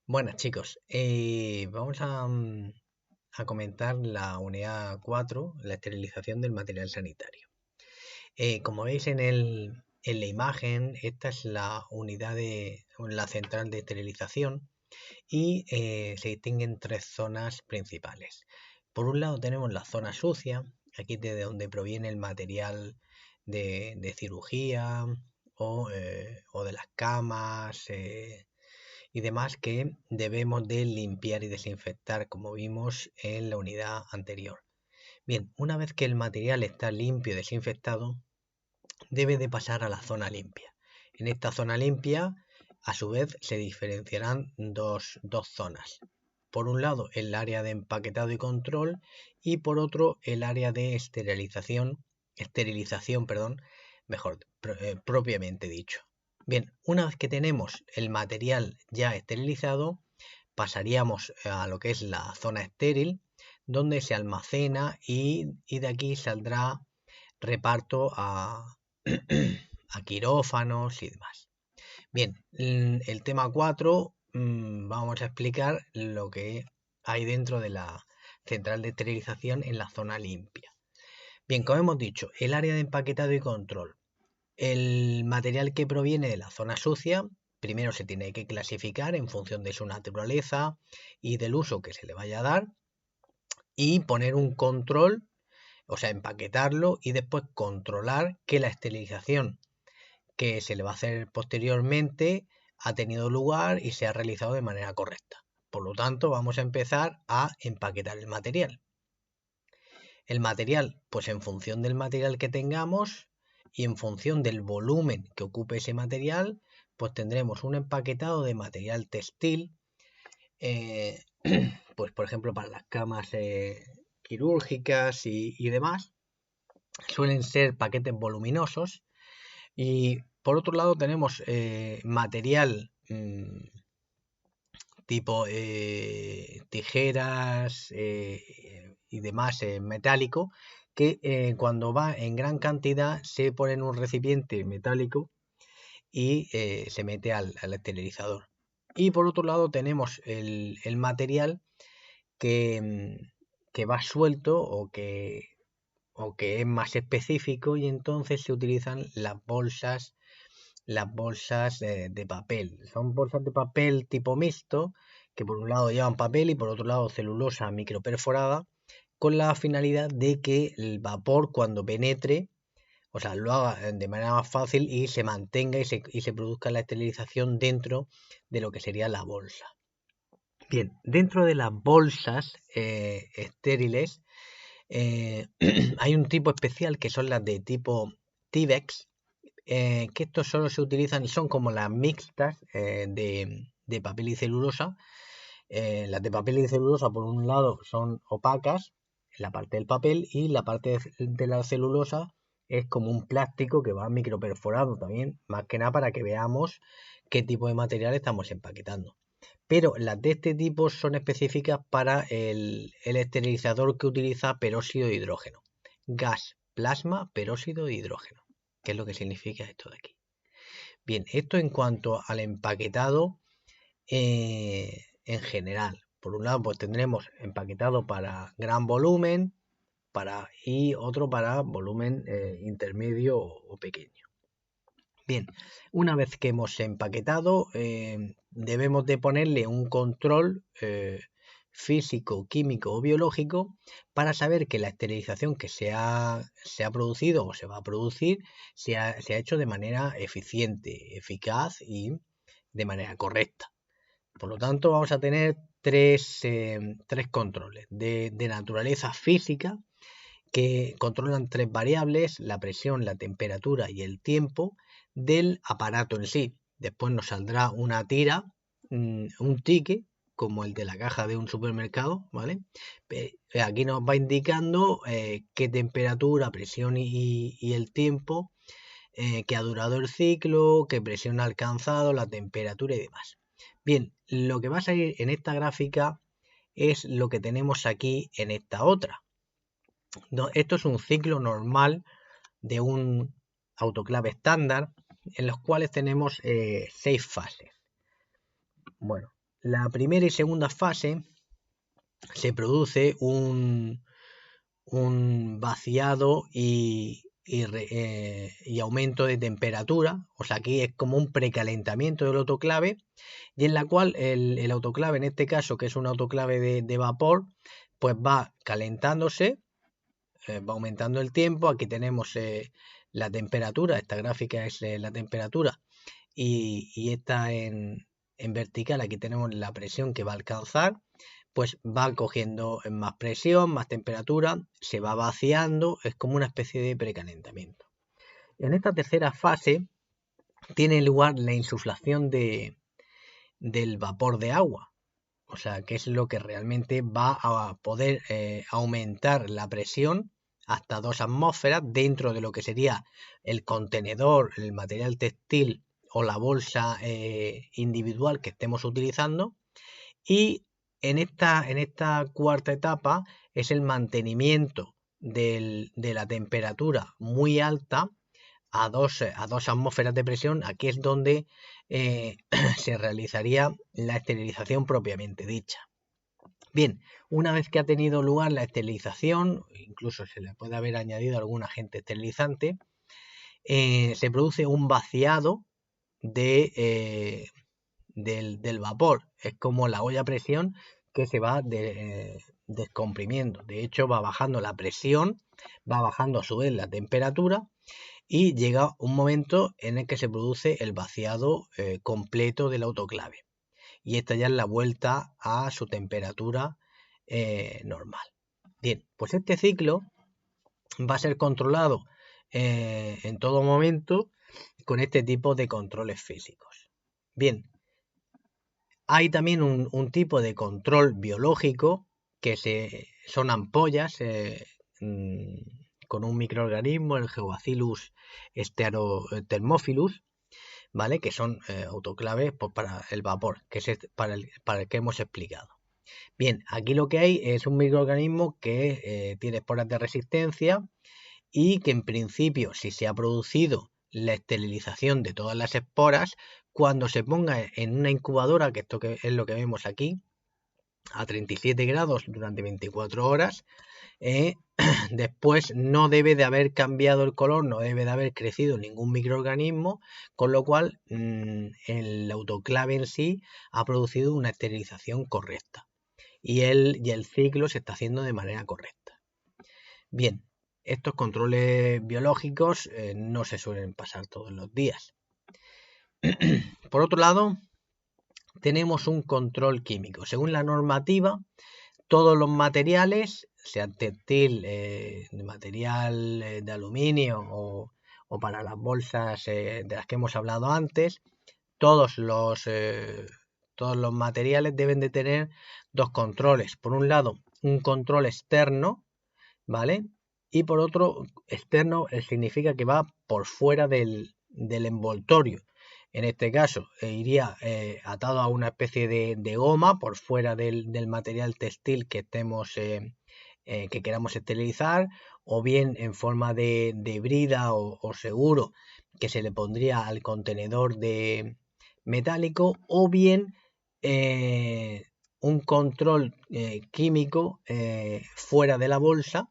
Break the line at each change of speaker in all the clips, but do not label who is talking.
Buenas chicos, vamos a comentar la unidad 4, la esterilización del material sanitario. Como veis en la imagen, esta es la unidad de la central de esterilización y se distinguen tres zonas principales. Por un lado tenemos la zona sucia, aquí desde donde proviene el material de cirugía o de las camas, y demás que debemos de limpiar y desinfectar como vimos en la unidad anterior. Bien, una vez que el material está limpio y desinfectado, debe de pasar a la zona limpia. En esta zona limpia, a su vez, se diferenciarán dos zonas. Por un lado, el área de empaquetado y control y por otro, el área de esterilización, propiamente dicho. Bien, una vez que tenemos el material ya esterilizado, pasaríamos a lo que es la zona estéril, donde se almacena y de aquí saldrá reparto a quirófanos y demás. Bien, el tema 4, vamos a explicar lo que hay dentro de la central de esterilización en la zona limpia. Bien, como hemos dicho, el área de empaquetado y control. El material que proviene de la zona sucia, primero se tiene que clasificar en función de su naturaleza y del uso que se le vaya a dar y poner un control, o sea, empaquetarlo y después controlar que la esterilización que se le va a hacer posteriormente ha tenido lugar y se ha realizado de manera correcta. Por lo tanto, vamos a empezar a empaquetar el material. El material, pues en función del material que tengamos y en función del volumen que ocupe ese material, pues tendremos un empaquetado de material textil, eh, pues por ejemplo para las camas quirúrgicas y demás, suelen ser paquetes voluminosos. Y por otro lado tenemos material tipo tijeras y demás metálico que cuando va en gran cantidad se pone en un recipiente metálico y se mete al esterilizador. Y por otro lado tenemos el material que va suelto o que es más específico y entonces se utilizan las bolsas de papel. Son bolsas de papel tipo mixto que por un lado llevan papel y por otro lado celulosa microperforada con la finalidad de que el vapor cuando penetre, o sea, lo haga de manera más fácil y se mantenga y se produzca la esterilización dentro de lo que sería la bolsa. Bien, dentro de las bolsas estériles hay un tipo especial que son las de tipo Tivex, que estos solo se utilizan, son como las mixtas de papel y celulosa. Las de papel y celulosa por un lado son opacas en la parte del papel y la parte de la celulosa es como un plástico que va microperforado también, más que nada para que veamos qué tipo de material estamos empaquetando. Pero las de este tipo son específicas para el esterilizador que utiliza peróxido de hidrógeno. Gas, plasma, peróxido de hidrógeno. ¿Qué es lo que significa esto de aquí? Bien, esto en cuanto al empaquetado en general. Por un lado, pues tendremos empaquetado para gran volumen y otro para volumen intermedio o pequeño. Bien, una vez que hemos empaquetado, debemos de ponerle un control físico, químico o biológico para saber que la esterilización que se ha producido o se va a producir se ha hecho de manera eficiente, eficaz y de manera correcta. Por lo tanto, vamos a tener tres controles de naturaleza física que controlan tres variables: la presión, la temperatura y el tiempo del aparato en sí. Después nos saldrá una tira, un ticket, como el de la caja de un supermercado, ¿vale? Aquí nos va indicando qué temperatura, presión y el tiempo que ha durado el ciclo, qué presión ha alcanzado, la temperatura y demás. Bien, lo que va a salir en esta gráfica es lo que tenemos aquí en esta otra. Esto es un ciclo normal de un autoclave estándar en los cuales tenemos 6 fases. Bueno, la primera y segunda fase se produce un vaciado y aumento de temperatura. O sea, aquí es como un precalentamiento del autoclave, y en la cual el autoclave, en este caso, que es un autoclave de vapor, pues va calentándose, va aumentando el tiempo. Aquí tenemos la temperatura, esta gráfica es la temperatura, y esta en vertical, aquí tenemos la presión que va a alcanzar. Pues va cogiendo más presión, más temperatura, se va vaciando, es como una especie de precalentamiento. En esta tercera fase tiene lugar la insuflación del vapor de agua, o sea, que es lo que realmente va a poder aumentar la presión hasta 2 atmósferas dentro de lo que sería el contenedor, el material textil o la bolsa individual que estemos utilizando. Y en esta cuarta etapa es el mantenimiento de la temperatura muy alta a 2 atmósferas de presión. Aquí es donde se realizaría la esterilización propiamente dicha. Bien, una vez que ha tenido lugar la esterilización, incluso se le puede haber añadido algún agente esterilizante, se produce un vaciado del vapor. Es como la olla a presión que se va descomprimiendo. De hecho, va bajando la presión, va bajando a su vez la temperatura, y llega un momento en el que se produce el vaciado completo del autoclave. Y esta ya es la vuelta a su temperatura normal. Bien, pues este ciclo va a ser controlado en todo momento con este tipo de controles físicos. Bien, hay también un tipo de control biológico que son ampollas con un microorganismo, el Geobacillus thermophilus, ¿vale? Que son autoclaves pues, para el vapor, que es para el que hemos explicado. Bien, aquí lo que hay es un microorganismo que tiene esporas de resistencia y que en principio, si se ha producido la esterilización de todas las esporas, cuando se ponga en una incubadora, que esto es lo que vemos aquí, a 37 grados durante 24 horas, después no debe de haber cambiado el color, no debe de haber crecido ningún microorganismo, con lo cual el autoclave en sí ha producido una esterilización correcta y el ciclo se está haciendo de manera correcta. Bien, estos controles biológicos no se suelen pasar todos los días. Por otro lado, tenemos un control químico. Según la normativa, todos los materiales, sean textil, de material de aluminio o para las bolsas de las que hemos hablado antes, todos los materiales deben de tener dos controles. Por un lado, un control externo, ¿vale? Y por otro, externo significa que va por fuera del envoltorio. En este caso, iría atado a una especie de goma por fuera del material textil que estemos que queramos esterilizar, o bien en forma de brida o seguro que se le pondría al contenedor de metálico, o bien un control químico fuera de la bolsa,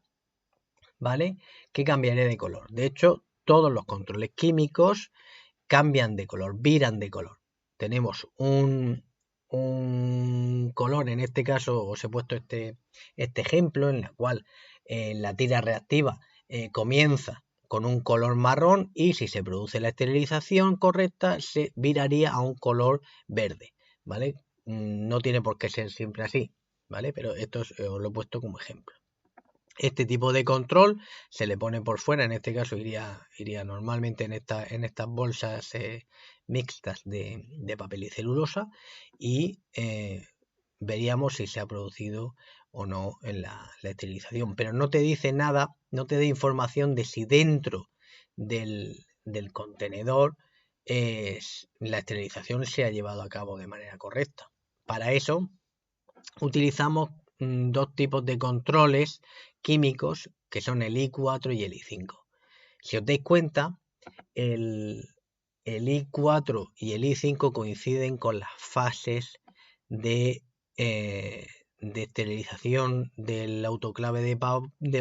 ¿vale? Que cambiaría de color. De hecho, todos los controles químicos cambian de color, viran de color. Tenemos un color, en este caso os he puesto este ejemplo en el cual la tira reactiva comienza con un color marrón, y si se produce la esterilización correcta se viraría a un color verde, ¿vale? No tiene por qué ser siempre así, ¿vale? Pero esto os lo he puesto como ejemplo. Este tipo de control se le pone por fuera, en este caso iría normalmente en estas bolsas mixtas de papel y celulosa, y veríamos si se ha producido o no en la esterilización. Pero no te dice nada, no te da información de si dentro del contenedor la esterilización se ha llevado a cabo de manera correcta. Para eso utilizamos dos tipos de controles químicos, que son el I4 y el I5. Si os dais cuenta, el I4 y el I5 coinciden con las fases de esterilización del autoclave de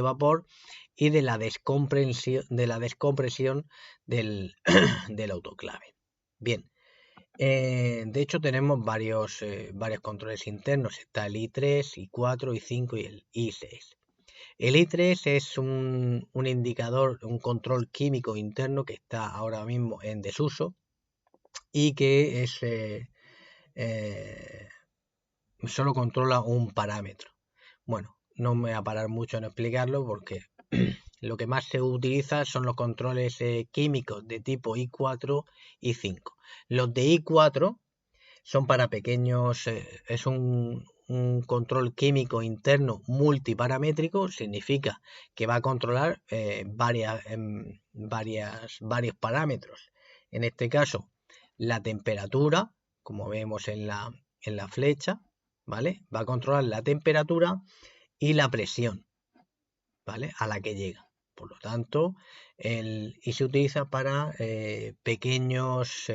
vapor y de la descompresión del, del autoclave. Bien, de hecho tenemos varios controles internos. Está el I3, I4, I5 y el I6. El I3 es un indicador, un control químico interno que está ahora mismo en desuso y que es solo controla un parámetro. Bueno, no me voy a parar mucho en explicarlo porque lo que más se utiliza son los controles químicos de tipo I4 y I5. Los de I4 son para pequeños, es un control químico interno multiparamétrico, significa que va a controlar varios parámetros. En este caso, la temperatura, como vemos en la flecha, ¿vale? Va a controlar la temperatura y la presión, ¿vale? A la que llega. Por lo tanto, y se utiliza para pequeños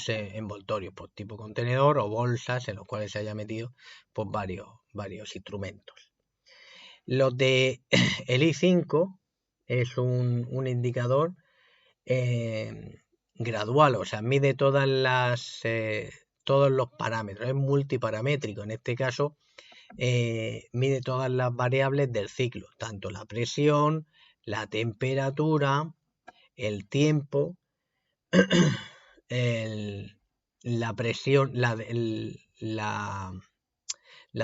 envoltorios, por tipo contenedor o bolsas en los cuales se haya metido pues, varios instrumentos. Los de el I5 es un indicador gradual, o sea, mide todos los parámetros, es multiparamétrico. En este caso, mide todas las variables del ciclo, tanto la presión, la temperatura, el tiempo, la presión, la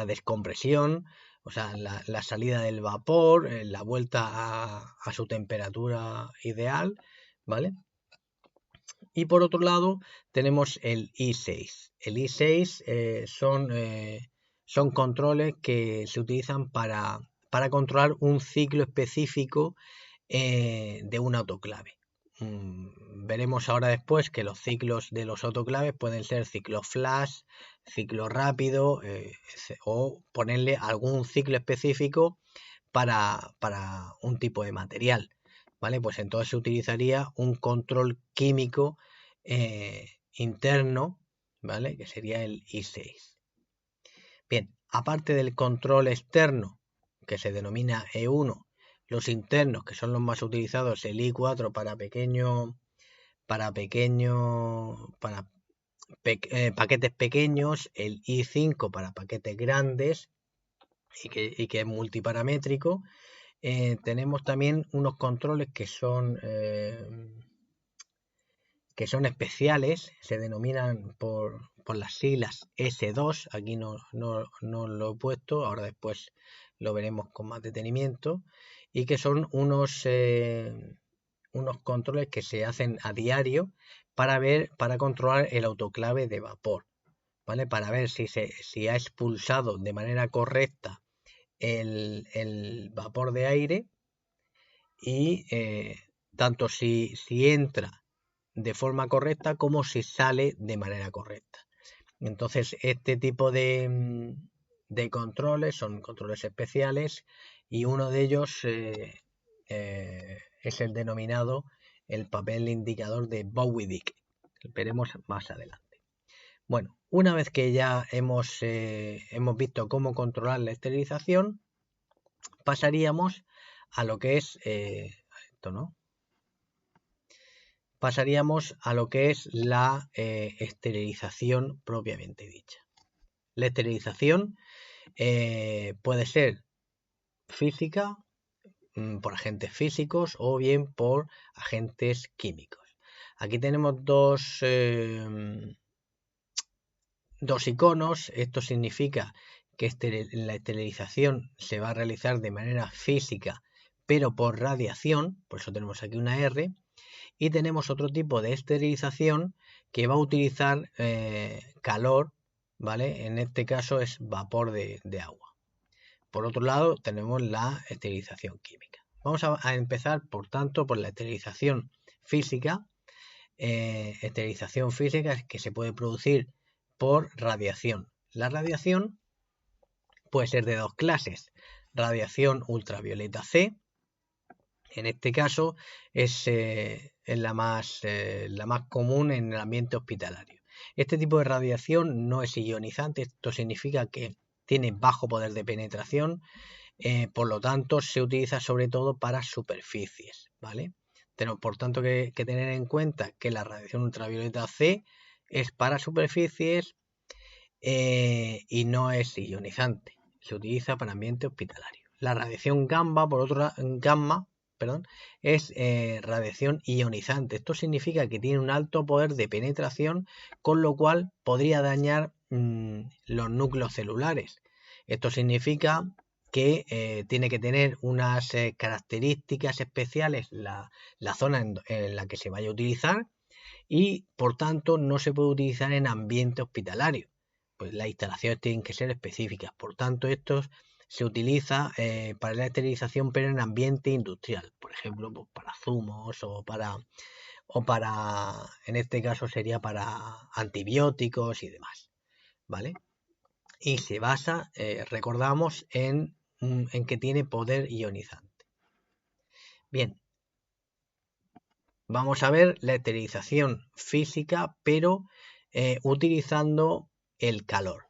descompresión, o sea, la salida del vapor, la vuelta a su temperatura ideal, ¿vale? Y por otro lado tenemos el I6. El I6 son controles que se utilizan para controlar un ciclo específico de un autoclave. Veremos ahora después que los ciclos de los autoclaves pueden ser ciclo flash, ciclo rápido o ponerle algún ciclo específico para un tipo de material, ¿vale? Pues entonces se utilizaría un control químico interno, ¿vale? Que sería el I6. Bien, aparte del control externo, que se denomina E1, los internos, que son los más utilizados, el I4 para paquetes pequeños, el I5 para paquetes grandes y que es multiparamétrico. Tenemos también unos controles que son especiales, se denominan por las siglas S2, aquí no lo he puesto, ahora después lo veremos con más detenimiento, y que son unos controles que se hacen a diario para controlar el autoclave de vapor, ¿vale? Para ver si ha expulsado de manera correcta el vapor de aire y tanto si entra de forma correcta como si sale de manera correcta. Entonces, este tipo de controles son controles especiales y uno de ellos es el denominado el papel indicador de Bowie-Dick. Veremos más adelante. Bueno, una vez que ya hemos visto cómo controlar la esterilización, pasaríamos a lo que es pasaríamos a lo que es la esterilización propiamente dicha. La esterilización puede ser física, por agentes físicos o bien por agentes químicos. Aquí tenemos dos iconos. Esto significa que la esterilización se va a realizar de manera física, pero por radiación, por eso tenemos aquí una R. Y tenemos otro tipo de esterilización que va a utilizar calor, ¿vale? En este caso es vapor de agua. Por otro lado, tenemos la esterilización química. Vamos a empezar, por tanto, por la esterilización física. Esterilización física es que se puede producir por radiación. La radiación puede ser de dos clases. Radiación ultravioleta C. En este caso es la más común en el ambiente hospitalario. Este tipo de radiación no es ionizante, esto significa que tiene bajo poder de penetración, por lo tanto se utiliza sobre todo para superficies, ¿vale? Tenemos por tanto que tener en cuenta que la radiación ultravioleta C es para superficies y no es ionizante, se utiliza para ambiente hospitalario. La radiación gamma, por otro lado, es radiación ionizante. Esto significa que tiene un alto poder de penetración, con lo cual podría dañar los núcleos celulares. Esto significa que tiene que tener unas características especiales la zona en la que se vaya a utilizar, y por tanto no se puede utilizar en ambiente hospitalario. Pues las instalaciones tienen que ser específicas. Por tanto, estos se utiliza para la esterilización, pero en ambiente industrial, por ejemplo, pues para zumos o para, en este caso sería para antibióticos y demás, ¿vale? Y se basa, recordamos, en que tiene poder ionizante. Bien, vamos a ver la esterilización física, pero utilizando el calor.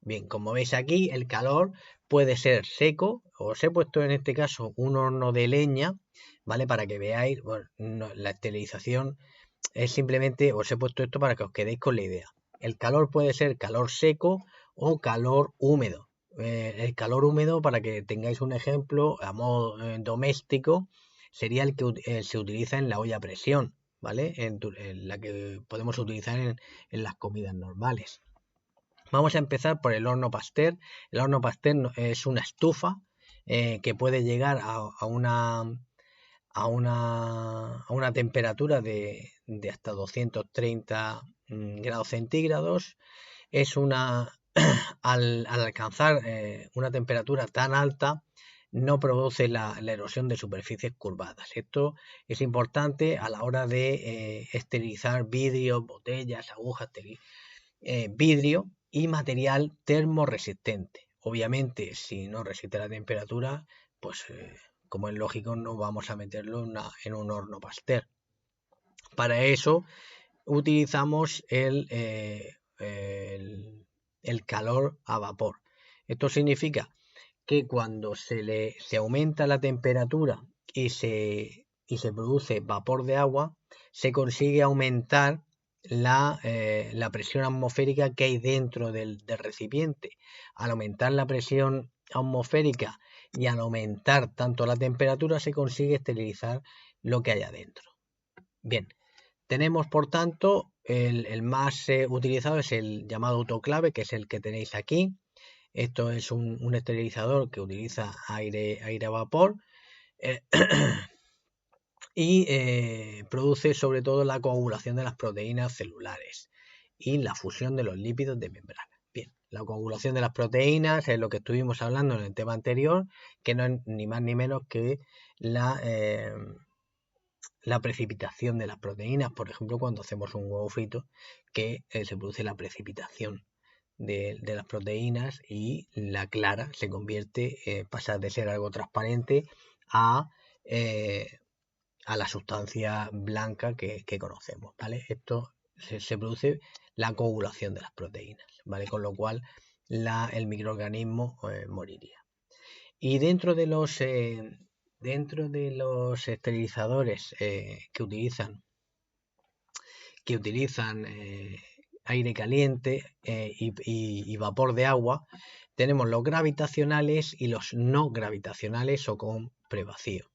Bien, como veis aquí, el calor puede ser seco. Os he puesto en este caso un horno de leña, ¿vale? Para que veáis, bueno, la esterilización es simplemente, os he puesto esto para que os quedéis con la idea. El calor puede ser calor seco o calor húmedo. El calor húmedo, para que tengáis un ejemplo a modo doméstico, sería el que se utiliza en la olla a presión, ¿vale? En la que podemos utilizar en las comidas normales. Vamos a empezar por el horno Pasteur. El horno Pasteur es una estufa que puede llegar a una temperatura de hasta 230 grados centígrados. Es al alcanzar una temperatura tan alta, no produce la erosión de superficies curvadas. Esto es importante a la hora de esterilizar vidrios, botellas, agujas, vidrio y material termorresistente. Obviamente, si no resiste la temperatura, pues como es lógico, no vamos a meterlo en un horno Pasteur. Para eso utilizamos el calor a vapor. Esto significa que cuando se aumenta la temperatura y se produce vapor de agua, se consigue aumentar la presión atmosférica que hay dentro del recipiente. Al aumentar la presión atmosférica y al aumentar tanto la temperatura, se consigue esterilizar lo que hay adentro. Bien, tenemos por tanto el más utilizado es el llamado autoclave, que es el que tenéis aquí. Esto es un esterilizador que utiliza aire a vapor y produce sobre todo la coagulación de las proteínas celulares y la fusión de los lípidos de membrana. Bien, la coagulación de las proteínas es lo que estuvimos hablando en el tema anterior, que no es ni más ni menos que la precipitación de las proteínas. Por ejemplo, cuando hacemos un huevo frito, que se produce la precipitación de las proteínas y la clara se convierte, pasa de ser algo transparente a la sustancia blanca que conocemos, ¿vale? Esto se produce la coagulación de las proteínas, ¿vale? Con lo cual el microorganismo moriría. Y dentro de los esterilizadores que utilizan aire caliente y vapor de agua, tenemos los gravitacionales y los no gravitacionales o con prevacío.